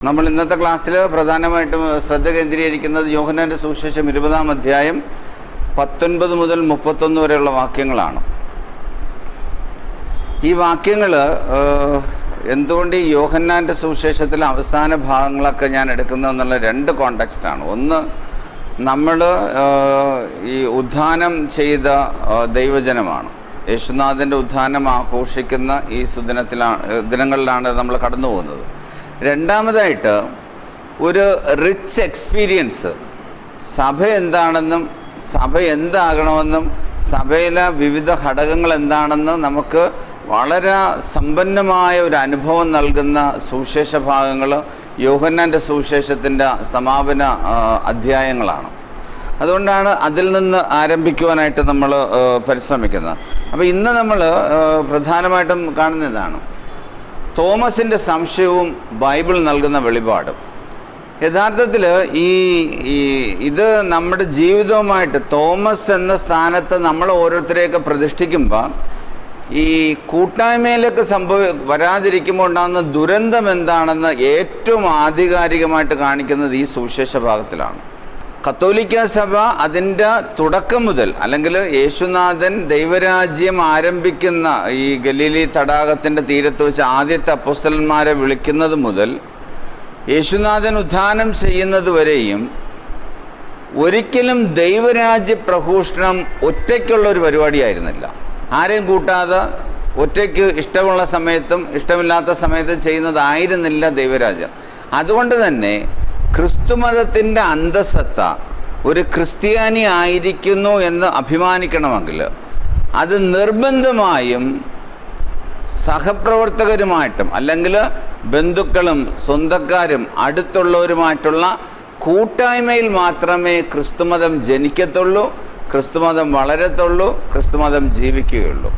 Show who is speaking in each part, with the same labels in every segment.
Speaker 1: നമ്മൾ ഇന്നത്തെ ക്ലാസ്സിൽ പ്രധാനമായിട്ടും ശ്രദ്ധ കേന്ദ്രീകരിക്കുന്നത് യോഹന്നാന്റെ സുവിശേഷം 20-ാം അധ്യായം 19 മുതൽ 31 വരെയുള്ള വാക്യങ്ങളാണ്. ഈ വാക്യങ്ങൾ എന്തുകൊണ്ട് ഈ യോഹന്നാന്റെ സുവിശേഷത്തിലെ അവസാന ഭാഗങ്ങളൊക്കെ ഞാൻ എടുക്കുന്നതെന്നുള്ള രണ്ട് കോണ്ടെക്സ്റ്റാണ്. ഒന്ന്, നമ്മൾ ഈ ഉദ്ധാനം ചെയ്ത ദൈവജനമാണ്. യേശുനാഥൻ്റെ ഉദ്ധാനം ആഘോഷിക്കുന്ന ഈ ദിനങ്ങളിലാണ് നമ്മൾ കടന്നു പോകുന്നത്. രണ്ടാമതായിട്ട്, ഒരു റിച്ച് എക്സ്പീരിയൻസ്, സഭ എന്താണെന്നും സഭ എന്താകണമെന്നും സഭയിലെ വിവിധ ഘടകങ്ങൾ എന്താണെന്ന് നമുക്ക് വളരെ സമ്പന്നമായ ഒരു അനുഭവം നൽകുന്ന സുവിശേഷ ഭാഗങ്ങൾ യോഹന്നാൻ്റെ സുവിശേഷത്തിൻ്റെ സമാപന അധ്യായങ്ങളാണ്. അതുകൊണ്ടാണ് അതിൽ നിന്ന് ആരംഭിക്കുവാനായിട്ട് നമ്മൾ പരിശ്രമിക്കുന്നത്. അപ്പോൾ ഇന്ന് നമ്മൾ പ്രധാനമായിട്ടും കാണുന്നതാണ് തോമസിൻ്റെ സംശയവും ബൈബിൾ നൽകുന്ന വെളിപാടും. യഥാർത്ഥത്തിൽ ഇത് നമ്മുടെ ജീവിതവുമായിട്ട് തോമസ് എന്ന സ്ഥാനത്ത് നമ്മൾ ഓരോരുത്തരെയൊക്കെ പ്രതിഷ്ഠിക്കുമ്പോൾ ഈ കൂട്ടായ്മയിലേക്ക് വരാതിരിക്കുമ്പോൾ ഉണ്ടാകുന്ന ദുരന്തം എന്താണെന്ന് ഏറ്റവും ആധികാരികമായിട്ട് കാണിക്കുന്നത് ഈ സുവിശേഷ ഭാഗത്തിലാണ്. കത്തോലിക്ക സഭ അതിൻ്റെ തുടക്കം മുതൽ, അല്ലെങ്കിൽ യേശുനാഥൻ ദൈവരാജ്യം ആരംഭിക്കുന്ന ഈ ഗലീലി തടാകത്തിൻ്റെ തീരത്ത് വെച്ച് ആദ്യത്തെ അപ്പോസ്തലന്മാരെ വിളിക്കുന്നത് മുതൽ യേശുനാഥൻ ഉദ്ധാനം ചെയ്യുന്നത് വരെയും ഒരിക്കലും ദൈവരാജ്യ പ്രഘോഷണം ഒറ്റയ്ക്കുള്ള ഒരു പരിപാടിയായിരുന്നില്ല. ആരെയും കൂട്ടാതെ ഒറ്റയ്ക്ക് ഇഷ്ടമുള്ള സമയത്തും ഇഷ്ടമില്ലാത്ത സമയത്തും ചെയ്യുന്നതായിരുന്നില്ല ദൈവരാജ്യം. അതുകൊണ്ട് തന്നെ ക്രിസ്തുമതത്തിൻ്റെ അന്തസത്ത ഒരു ക്രിസ്ത്യാനി ആയിരിക്കുന്നു എന്ന് അഭിമാനിക്കണമെങ്കിൽ അത് നിർബന്ധമായും സഹപ്രവർത്തകരുമായിട്ടും അല്ലെങ്കിൽ ബന്ധുക്കളും സ്വന്തക്കാരും അടുത്തുള്ളവരുമായിട്ടുള്ള കൂട്ടായ്മയിൽ മാത്രമേ ക്രിസ്തുമതം ജനിക്കത്തുള്ളൂ, ക്രിസ്തുമതം വളരത്തുള്ളൂ, ക്രിസ്തുമതം ജീവിക്കുകയുള്ളൂ.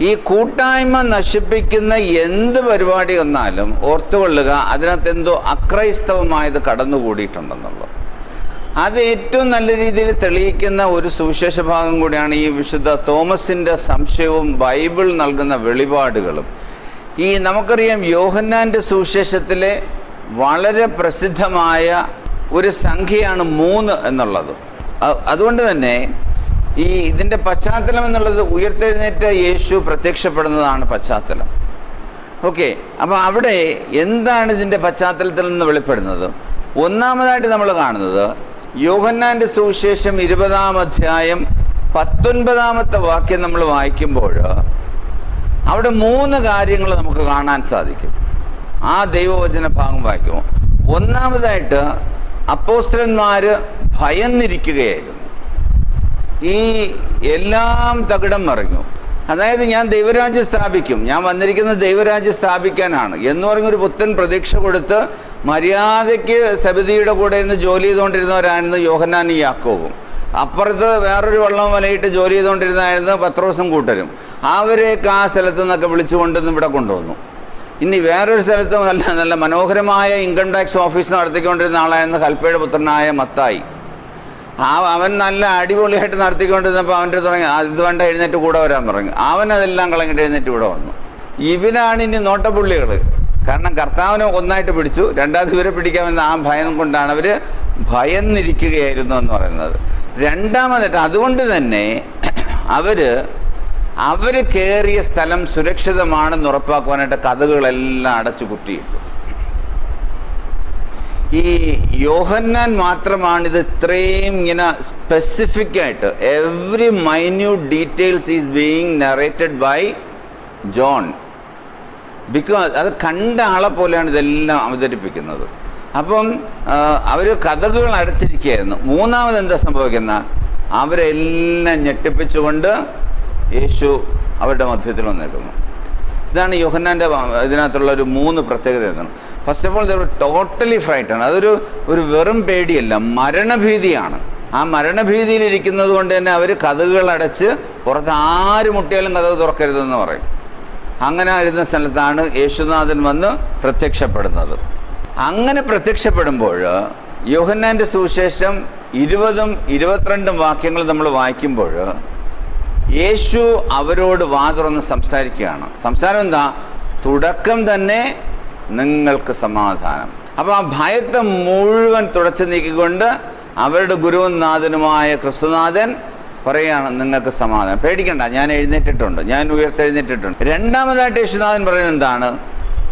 Speaker 1: ഈ കൂട്ടായ്മ നശിപ്പിക്കുന്ന എന്ത് പരിപാടി വന്നാലും ഓർത്തുകൊള്ളുക, അതിനകത്ത് എന്തോ അക്രൈസ്തവമായത് കടന്നുകൂടിയിട്ടുണ്ടെന്നുള്ളത്. അത് ഏറ്റവും നല്ല രീതിയിൽ തെളിയിക്കുന്ന ഒരു സുവിശേഷ ഭാഗം കൂടിയാണ് ഈ വിശുദ്ധ തോമസിൻ്റെ സംശയവും ബൈബിൾ നൽകുന്ന വെളിപാടുകളും. നമുക്കറിയാം യോഹന്നാൻ്റെ സുവിശേഷത്തിലെ വളരെ പ്രസിദ്ധമായ ഒരു സംഖ്യയാണ് 3 എന്നുള്ളത്. അതുകൊണ്ട് തന്നെ ഇതിൻ്റെ പശ്ചാത്തലം എന്നുള്ളത് ഉയർത്തെഴുന്നേറ്റ യേശു പ്രത്യക്ഷപ്പെടുന്നതാണ് പശ്ചാത്തലം. ഓക്കെ, അപ്പോൾ അവിടെ എന്താണ് ഇതിൻ്റെ പശ്ചാത്തലത്തിൽ നിന്ന് വെളിപ്പെടുന്നത്? ഒന്നാമതായിട്ട് നമ്മൾ കാണുന്നത് യോഹന്നാൻ്റെ സുവിശേഷം 20-ാം അധ്യായം 19-ാമത്തെ വാക്യം നമ്മൾ വായിക്കുമ്പോൾ അവിടെ 3 കാര്യങ്ങൾ നമുക്ക് കാണാൻ സാധിക്കും. ആ ദൈവവചന ഭാഗം വായിക്കുമ്പോൾ ഒന്നാമതായിട്ട് അപ്പോസ്തലന്മാർ ഭയന്നിരിക്കുകയായിരുന്നു. എല്ലാം തകിടം മറിഞ്ഞു. അതായത്, ഞാൻ ദൈവരാജ്യം സ്ഥാപിക്കും, ഞാൻ വന്നിരിക്കുന്നത് ദൈവരാജ്യം സ്ഥാപിക്കാനാണ് എന്ന് പറഞ്ഞൊരു പുത്തൻ പ്രതീക്ഷ കൊടുത്ത് മര്യാദയ്ക്ക് സബദിയുടെ കൂടെ ഇരുന്ന് ജോലി ചെയ്തുകൊണ്ടിരുന്നവരായിരുന്നു യോഹന്നാനും യാക്കോബും. അപ്പുറത്ത് വേറൊരു വള്ളം വലയിട്ട് ജോലി ചെയ്തുകൊണ്ടിരുന്നായിരുന്നു പത്രോസും കൂട്ടരും. അവരെയൊക്കെ ആ സ്ഥലത്ത് നിന്നൊക്കെ വിളിച്ചുകൊണ്ടുവന്ന് ഇവിടെ കൊണ്ടുവന്നു. ഇനി വേറൊരു സ്ഥലത്ത് നല്ല മനോഹരമായ ഇൻകം ടാക്സ് ഓഫീസ് നടത്തിക്കൊണ്ടിരുന്ന ആളായിരുന്നു ഹൽപ്പയുടെ പുത്രനായ മത്തായി. അവൻ നല്ല അടിപൊളിയായിട്ട് നടത്തിക്കൊണ്ടിരുന്നപ്പോൾ അവൻ്റെ തുടങ്ങി ഇത് വേണ്ട, എഴുന്നേറ്റ് കൂടെ വരാൻ പറഞ്ഞു. അവനതെല്ലാം കളഞ്ഞിട്ട് എഴുന്നേറ്റ് ഇവിടെ വന്നു. ഇവനാണ് ഇനി നോട്ടപ്പുള്ളികൾ. കാരണം കർത്താവിനെ ഒന്നായിട്ട് പിടിച്ചു, രണ്ടാമത് ഇവരെ പിടിക്കാമെന്ന ആ ഭയം കൊണ്ടാണ് അവർ ഭയന്നിരിക്കുകയായിരുന്നു എന്ന് പറയുന്നത്. രണ്ടാമതായിട്ട് അതുകൊണ്ട് തന്നെ അവർ കയറിയ സ്ഥലം സുരക്ഷിതമാണെന്ന് ഉറപ്പാക്കുവാനായിട്ട് കതകുകളെല്ലാം അടച്ചു കുറ്റിയിട്ടു. ഈ യോഹന്നാൻ മാത്രമാണ് ഇത് ഇത്രയും ഇങ്ങനെ സ്പെസിഫിക് ആയിട്ട് every minute details is being narrated by John. Because അത് കണ്ട ആളെ പോലെയാണ് ഇതെല്ലാം അവതരിപ്പിക്കുന്നത്. അപ്പം അവർ കഥകൾ അടച്ചിരിക്കുകയായിരുന്നു. മൂന്നാമത് എന്താ സംഭവിക്കുന്ന, അവരെല്ലാം ഞെട്ടിപ്പിച്ചുകൊണ്ട് യേശു അവരുടെ മധ്യത്തിൽ വന്നേക്കുന്നു. ഇതാണ് യോഹന്നാൻ്റെ ഇതിനകത്തുള്ള ഒരു 3 പ്രത്യേകത. First of all they were totally frightened. ഒരു വെറും പേടിയല്ല, മരണഭീതിയാണ്. ആ മരണഭീതിയിലിരിക്കുന്നത് കൊണ്ട് തന്നെ അവർ കതകുകൾ അടച്ച് പുറത്ത് ആര് മുട്ടിയാലും കതക് തുറക്കരുതെന്ന് പറയും. അങ്ങനെ ഇരുന്ന സ്ഥലത്താണ് യേശുനാഥൻ വന്ന് പ്രത്യക്ഷപ്പെടുന്നത്. അങ്ങനെ പ്രത്യക്ഷപ്പെടുമ്പോൾ യോഹന്നാൻ്റെ സുവിശേഷം 20-ഉം 22-ഉം വാക്യങ്ങൾ നമ്മൾ വായിക്കുമ്പോൾ യേശു അവരോട് വാ തുറന്ന് സംസാരിക്കുകയാണ്. സംസാരം എന്താ? തുടക്കം തന്നെ നിങ്ങൾക്ക് സമാധാനം. അപ്പോൾ ആ ഭയത്തെ മുഴുവൻ തുടച്ചു നീക്കിക്കൊണ്ട് അവരുടെ ഗുരുവും നാഥനുമായ ക്രിസ്തുനാഥൻ പറയുകയാണ്, നിങ്ങൾക്ക് സമാധാനം, പേടിക്കണ്ട, ഞാൻ എഴുന്നേറ്റിട്ടുണ്ട്, ഞാൻ ഉയർത്തെഴുന്നേറ്റിട്ടുണ്ട്. രണ്ടാമതായിട്ട് യേശുനാഥൻ പറയുന്നത് എന്താണ്?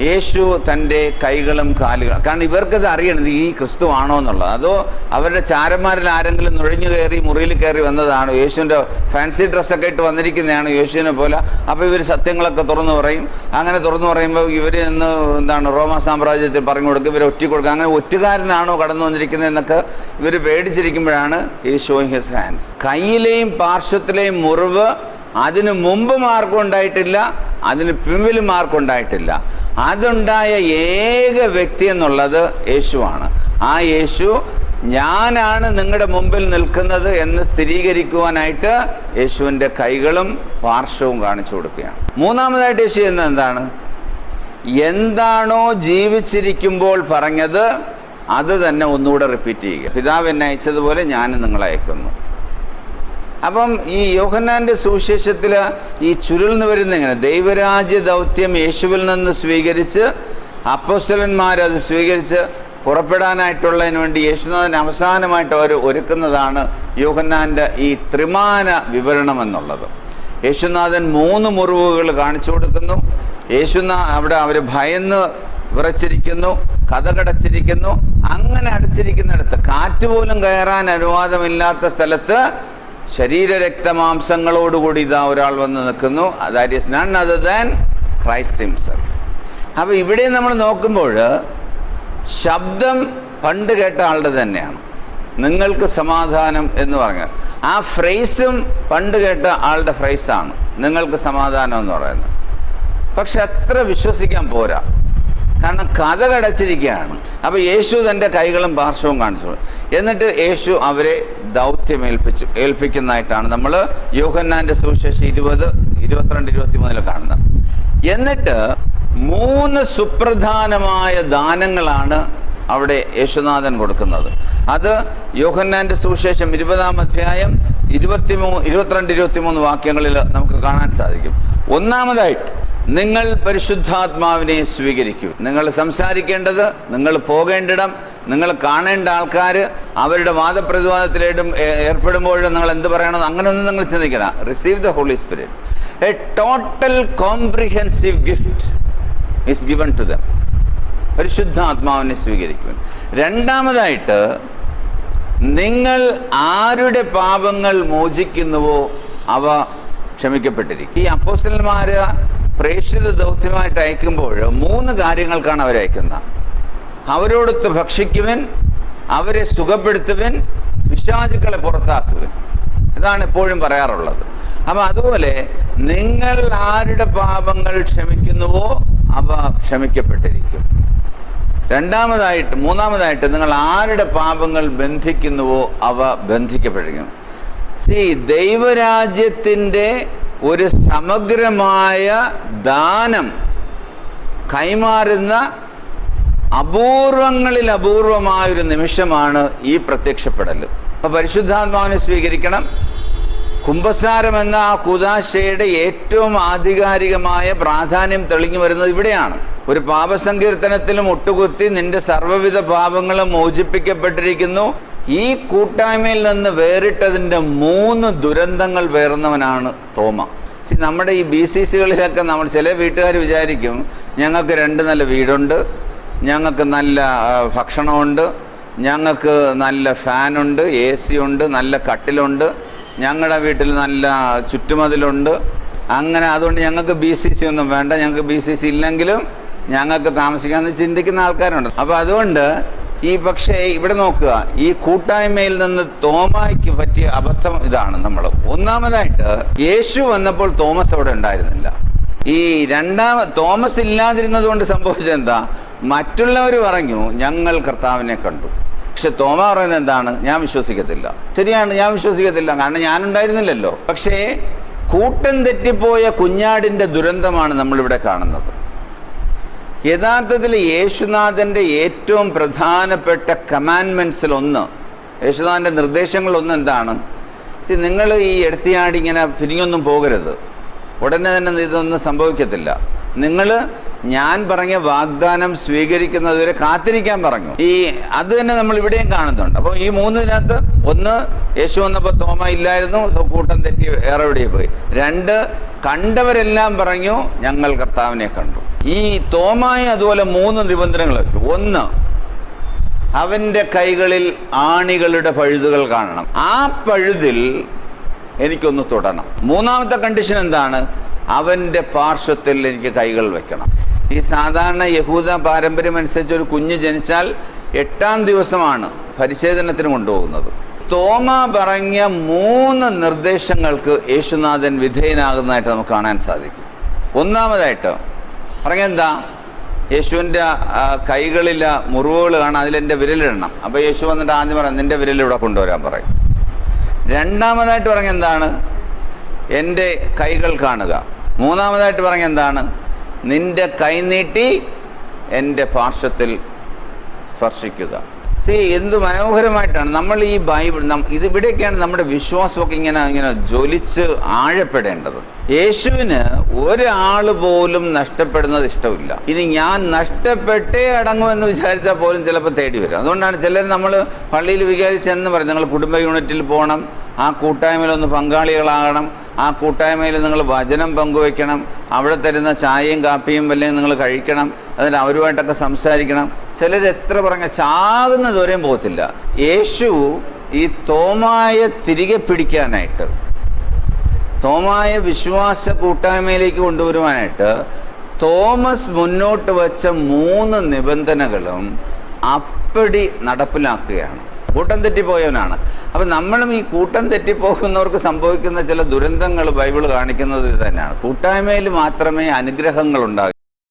Speaker 1: യേശു തൻ്റെ കൈകളും കാലുകളും, കാരണം ഇവർക്കത് അറിയണം ഈ ക്രിസ്തു ആണോ എന്നുള്ളത്. അതോ അവരുടെ ചാരന്മാരിൽ ആരെങ്കിലും നുഴഞ്ഞു കയറി മുറിയിൽ കയറി വന്നതാണോ? യേശുവിൻ്റെ ഫാൻസി ഡ്രസ്സൊക്കെ ഇട്ട് വന്നിരിക്കുന്നതാണ് യേശുവിനെ പോലെ. അപ്പോൾ ഇവർ സത്യങ്ങളൊക്കെ തുറന്നു പറയും. അങ്ങനെ തുറന്നു പറയുമ്പോൾ ഇവർ നിന്ന് റോമ സാമ്രാജ്യത്തിൽ പറഞ്ഞു കൊടുക്കും, ഇവർ ഒറ്റ കൊടുക്കുക. അങ്ങനെ ഒറ്റുകാരനാണോ കടന്നു വന്നിരിക്കുന്നത് എന്നൊക്കെ ഇവർ പേടിച്ചിരിക്കുമ്പോഴാണ് ഈ ഷോയിങ് ഹിസ് ഹാൻഡ്സ്. കയ്യിലെയും പാർശ്വത്തിലെയും മുറിവ് അതിനു മുമ്പ് ആർക്കും ഉണ്ടായിട്ടില്ല, അതിന് പിമ്പിലും ആർക്കും ഉണ്ടായിട്ടില്ല. അതുണ്ടായ ഏക വ്യക്തി എന്നുള്ളത് യേശുവാണ്. ആ യേശു ഞാനാണ് നിങ്ങളുടെ മുമ്പിൽ നിൽക്കുന്നത് എന്ന് സ്ഥിരീകരിക്കുവാനായിട്ട് യേശുവിൻ്റെ കൈകളും പാർശ്വവും കാണിച്ചു കൊടുക്കുകയാണ്. മൂന്നാമതായിട്ട് യേശു ചെയ്യുന്നത് എന്താണ്? എന്താണോ ജീവിച്ചിരിക്കുമ്പോൾ പറഞ്ഞത് അത് തന്നെ ഒന്നുകൂടെ റിപ്പീറ്റ് ചെയ്യുക. പിതാവ് എന്നെ അയച്ചതുപോലെ ഞാൻ നിങ്ങളെ അയക്കുന്നു. അപ്പം ഈ യോഹന്നാൻ്റെ സുവിശേഷത്തിൽ ഈ ചുരുൾന്ന് വരുന്ന എങ്ങനെ ദൈവരാജ്യ ദൗത്യം യേശുവിൽ നിന്ന് സ്വീകരിച്ച് അപ്പോസ്തലന്മാരത് സ്വീകരിച്ച് പുറപ്പെടാനായിട്ടുള്ളതിന് വേണ്ടി യേശുനാഥൻ അവസാനമായിട്ട് അവർ ഒരുക്കുന്നതാണ് യോഹന്നാൻ്റെ ഈ ത്രിമാന വിവരണം എന്നുള്ളത്. യേശുനാഥൻ 3 മുറിവുകൾ കാണിച്ചു കൊടുക്കുന്നു. അവിടെ അവർ ഭയന്ന് വിറച്ചിരിക്കുന്നു, കതകടച്ചിരിക്കുന്നു. അങ്ങനെ അടച്ചിരിക്കുന്നിടത്ത്, കാറ്റ് പോലും കയറാൻ അനുവാദമില്ലാത്ത സ്ഥലത്ത് ശരീരരക്തമാംസങ്ങളോടുകൂടി ഇതാ ഒരാൾ വന്ന് നിൽക്കുന്നു. That is none other than Christ himself. അപ്പോൾ ഇവിടെ നമ്മൾ നോക്കുമ്പോൾ ശബ്ദം പണ്ട് കേട്ട ആളുടെ തന്നെയാണ്, നിങ്ങൾക്ക് സമാധാനം എന്ന് പറഞ്ഞത്. ആ ഫ്രേസും പണ്ട് കേട്ട ആളുടെ ഫ്രേസാണ്, നിങ്ങൾക്ക് സമാധാനം എന്ന് പറയുന്നത്. പക്ഷെ അത്ര വിശ്വസിക്കാൻ പോരാ, കാരണം കഥ കടച്ചിരിക്കുകയാണ്. അപ്പോൾ യേശു തൻ്റെ കൈകളും പാർശ്വവും കാണിച്ചു. എന്നിട്ട് യേശു അവരെ ദൗത്യം ഏൽപ്പിക്കുന്നതായിട്ടാണ് നമ്മൾ യോഹന്നാൻ്റെ സുവിശേഷം 20, 22, 23 കാണുന്നത്. എന്നിട്ട് 3 സുപ്രധാനമായ ദാനങ്ങളാണ് അവിടെ യേശുനാഥൻ കൊടുക്കുന്നത്. അത് യോഹന്നാൻ്റെ സുവിശേഷം 20-ാം അധ്യായം 22, 23 വാക്യങ്ങളിൽ നമുക്ക് കാണാൻ സാധിക്കും. ഒന്നാമതായിട്ട്, നിങ്ങൾ പരിശുദ്ധാത്മാവിനെ സ്വീകരിക്കൂ. നിങ്ങൾ സംസാരിക്കേണ്ടത്, നിങ്ങൾ പോകേണ്ടിടം, നിങ്ങൾ കാണേണ്ട ആൾക്കാർ, അവരുടെ വാദപ്രതിവാദത്തിലേടും ഏർപ്പെടുമ്പോഴും നിങ്ങൾ എന്ത് പറയണം, അങ്ങനെയൊന്നും നിങ്ങൾ ചിന്തിക്കണം. Receive the holy spirit. A total comprehensive gift is given to them. പരിശുദ്ധാത്മാവിനെ സ്വീകരിക്കും. രണ്ടാമതായിട്ട്, നിങ്ങൾ ആരുടെ പാപങ്ങൾ മോചിക്കുന്നുവോ അവ ക്ഷമിക്കപ്പെട്ടിരിക്കും. ഈ അപ്പോസ്തലന്മാർ പ്രേക്ഷിത ദൗത്യമായിട്ട് അയക്കുമ്പോൾ 3 കാര്യങ്ങൾക്കാണ് അവരയക്കുന്നത്. അവരോടൊത്ത് ഭക്ഷിക്കുവൻ, അവരെ സുഖപ്പെടുത്തുവൻ, പിശാചുക്കളെ പുറത്താക്കുവൻ. ഇതാണ് എപ്പോഴും പറയാറുള്ളത്. അപ്പം അതുപോലെ നിങ്ങൾ ആരുടെ പാപങ്ങൾ ക്ഷമിക്കുന്നുവോ അവ ക്ഷമിക്കപ്പെട്ടിരിക്കും. മൂന്നാമതായിട്ട് നിങ്ങൾ ആരുടെ പാപങ്ങൾ ബന്ധിക്കുന്നുവോ അവ ബന്ധിക്കപ്പെട്ടിരിക്കും. ദൈവരാജ്യത്തിൻ്റെ ഒരു സമഗ്രമായ ദാനം കൈമാറുന്ന അപൂർവങ്ങളിൽ അപൂർവമായൊരു നിമിഷമാണ് ഈ പ്രത്യക്ഷപ്പെടൽ. അപ്പോൾ പരിശുദ്ധാത്മാവിനെ സ്വീകരിക്കണം. കുംഭസാരം എന്ന ആ കുദാശയുടെ ഏറ്റവും ആധികാരികമായ പ്രാധാന്യം തെളിഞ്ഞു വരുന്നത് ഇവിടെയാണ്. ഒരു പാപസങ്കീർത്തനത്തിലും ഒട്ടുകുത്തി നിന്റെ സർവ്വവിധ പാപങ്ങളും മോചിപ്പിക്കപ്പെട്ടിരിക്കുന്നു. ഈ കൂട്ടായ്മയിൽ നിന്ന് വേറിട്ടതിൻ്റെ 3 ദുരന്തങ്ങൾ പേർന്നവനാണ് തോമ. നമ്മുടെ ഈ BCCകളിലൊക്കെ നമ്മൾ ചില വീട്ടുകാർ വിചാരിക്കും, ഞങ്ങൾക്ക് 2 നല്ല വീടുണ്ട്, ഞങ്ങൾക്ക് നല്ല ഭക്ഷണമുണ്ട്, ഞങ്ങൾക്ക് നല്ല ഫാനുണ്ട്, AC ഉണ്ട്, നല്ല കട്ടിലുണ്ട്, ഞങ്ങളുടെ വീട്ടിൽ നല്ല ചുറ്റുമതിലുണ്ട്, അങ്ങനെ അതുകൊണ്ട് ഞങ്ങൾക്ക് BCC ഒന്നും വേണ്ട, ഞങ്ങൾക്ക് BCC ഇല്ലെങ്കിലും ഞങ്ങൾക്ക് താമസിക്കാമെന്ന് ചിന്തിക്കുന്ന ആൾക്കാരുണ്ട്. അപ്പോൾ അതുകൊണ്ട് പക്ഷേ ഇവിടെ നോക്കുക, ഈ കൂട്ടായ്മയിൽ നിന്ന് തോമായ്ക്ക് പറ്റിയ അബദ്ധം ഇതാണ്. ഒന്നാമതായിട്ട്, യേശു വന്നപ്പോൾ തോമസ് അവിടെ ഉണ്ടായിരുന്നില്ല. തോമസ് ഇല്ലാതിരുന്നത് കൊണ്ട് സംഭവിച്ചത് എന്താ? മറ്റുള്ളവർ പറഞ്ഞു ഞങ്ങൾ കർത്താവിനെ കണ്ടു. പക്ഷെ തോമ പറയുന്നത് എന്താണ്? ഞാൻ വിശ്വസിക്കത്തില്ല. ശരിയാണ്, ഞാൻ വിശ്വസിക്കത്തില്ല, കാരണം ഞാനുണ്ടായിരുന്നില്ലല്ലോ. പക്ഷേ കൂട്ടം തെറ്റിപ്പോയ കുഞ്ഞാടിൻ്റെ ദുരന്തമാണ് നമ്മളിവിടെ കാണുന്നത്. യഥാർത്ഥത്തിൽ യേശുനാഥൻ്റെ ഏറ്റവും പ്രധാനപ്പെട്ട കമാൻഡ്മെൻറ്റ്സിലൊന്ന്, യേശുനാഥൻ്റെ നിർദ്ദേശങ്ങളൊന്നും എന്താണ്? നിങ്ങൾ ഈ എടുത്തിയാടി ഇങ്ങനെ പിരിഞ്ഞൊന്നും പോകരുത്, ഉടനെ തന്നെ ഇതൊന്നും സംഭവിക്കത്തില്ല. നിങ്ങൾ ഞാൻ പറഞ്ഞ വാഗ്ദാനം സ്വീകരിക്കുന്നതുവരെ കാത്തിരിക്കാൻ പറഞ്ഞു. അത് തന്നെ നമ്മൾ ഇവിടെയും കാണുന്നുണ്ട്. അപ്പോൾ ഈ മൂന്നിനകത്ത്, ഒന്ന്, യേശു വന്നപ്പോൾ തോമ ഇല്ലായിരുന്നു, കൂട്ടം തെറ്റി വേറെ എവിടെ പോയി. രണ്ട്, കണ്ടവരെല്ലാം പറഞ്ഞു ഞങ്ങൾ കർത്താവിനെ കണ്ടു. ഈ തോമായ അതുപോലെ 3 നിബന്ധനകൾ വയ്ക്കും. ഒന്ന്, അവൻ്റെ കൈകളിൽ ആണികളുടെ പഴുതുകൾ കാണണം. ആ പഴുതിൽ എനിക്കൊന്ന് തൊടണം. മൂന്നാമത്തെ കണ്ടീഷൻ എന്താണ്? അവൻ്റെ പാർശ്വത്തിൽ എനിക്ക് കൈകൾ വെക്കണം. ഈ സാധാരണ യഹൂദ പാരമ്പര്യം അനുസരിച്ച് ഒരു കുഞ്ഞ് ജനിച്ചാൽ 8-ാം ദിവസമാണ് പരിച്ഛേദനത്തിന് കൊണ്ടുപോകുന്നത്. തോമ പറഞ്ഞ 3 നിർദ്ദേശങ്ങൾക്ക് യേശുനാഥൻ വിധേയനാകുന്നതായിട്ട് നമുക്ക് കാണാൻ സാധിക്കും. ഒന്നാമതായിട്ട് പറഞ്ഞെന്താ? യേശുവിൻ്റെ കൈകളിൽ മുറിവുകൾ കാണാം, അതിലെൻ്റെ വിരലിടണം. അപ്പോൾ യേശു വന്നിട്ട് ആദ്യം പറയാം, നിൻ്റെ വിരലിവിടെ കൊണ്ടുവരാൻ പറയും. രണ്ടാമതായിട്ട് പറഞ്ഞെന്താണ്? എൻ്റെ കൈകൾ കാണുക. മൂന്നാമതായിട്ട് പറഞ്ഞെന്താണ്? നിൻ്റെ കൈ നീട്ടി എൻ്റെ പാർശ്വത്തിൽ സ്പർശിക്കുക. എന്ത് മനോഹരമായിട്ടാണ് നമ്മൾ ഈ ബൈബിൾ, ഇതിവിടെയൊക്കെയാണ് നമ്മുടെ വിശ്വാസമൊക്കെ ഇങ്ങനെ ജ്വലിച്ച് ആഴപ്പെടേണ്ടത്. യേശുവിന് ഒരാൾ പോലും നഷ്ടപ്പെടുന്നത് ഇഷ്ടമില്ല. ഇനി ഞാൻ നഷ്ടപ്പെട്ടേ അടങ്ങുമെന്ന് വിചാരിച്ചാൽ പോലും ചിലപ്പോൾ തേടി വരും. അതുകൊണ്ടാണ് ചിലർ നമ്മൾ പള്ളിയിൽ വിചാരിച്ചെന്ന് പറയും, നിങ്ങൾ കുടുംബ യൂണിറ്റിൽ പോകണം, ആ കൂട്ടായ്മയിലൊന്ന് പങ്കാളികളാകണം, ആ കൂട്ടായ്മയിൽ നിങ്ങൾ വചനം പങ്കുവയ്ക്കണം, അവിടെ തരുന്ന ചായയും കാപ്പിയും വല്ലതും നിങ്ങൾ കഴിക്കണം, അതിന് അവരുമായിട്ടൊക്കെ സംസാരിക്കണം. ചിലർ എത്ര പറഞ്ഞ ചാകുന്നതുവരെയും പോകത്തില്ല. യേശു ഈ തോമായ തിരികെ പിടിക്കാനായിട്ട്, തോമായ വിശ്വാസ കൂട്ടായ്മയിലേക്ക് കൊണ്ടുവരുവാനായിട്ട് തോമസ് മുന്നോട്ട് വച്ച 3 നിബന്ധനകളും അപ്പടി നടപ്പിലാക്കുകയാണ്. കൂട്ടം തെറ്റിപ്പോയവനാണ്. അപ്പം നമ്മളും ഈ കൂട്ടം തെറ്റിപ്പോകുന്നവർക്ക് സംഭവിക്കുന്ന ചില ദുരന്തങ്ങൾ ബൈബിൾ കാണിക്കുന്നത് ഇത് തന്നെയാണ്. കൂട്ടായ്മയിൽ മാത്രമേ അനുഗ്രഹങ്ങൾ ഉണ്ടാകൂ.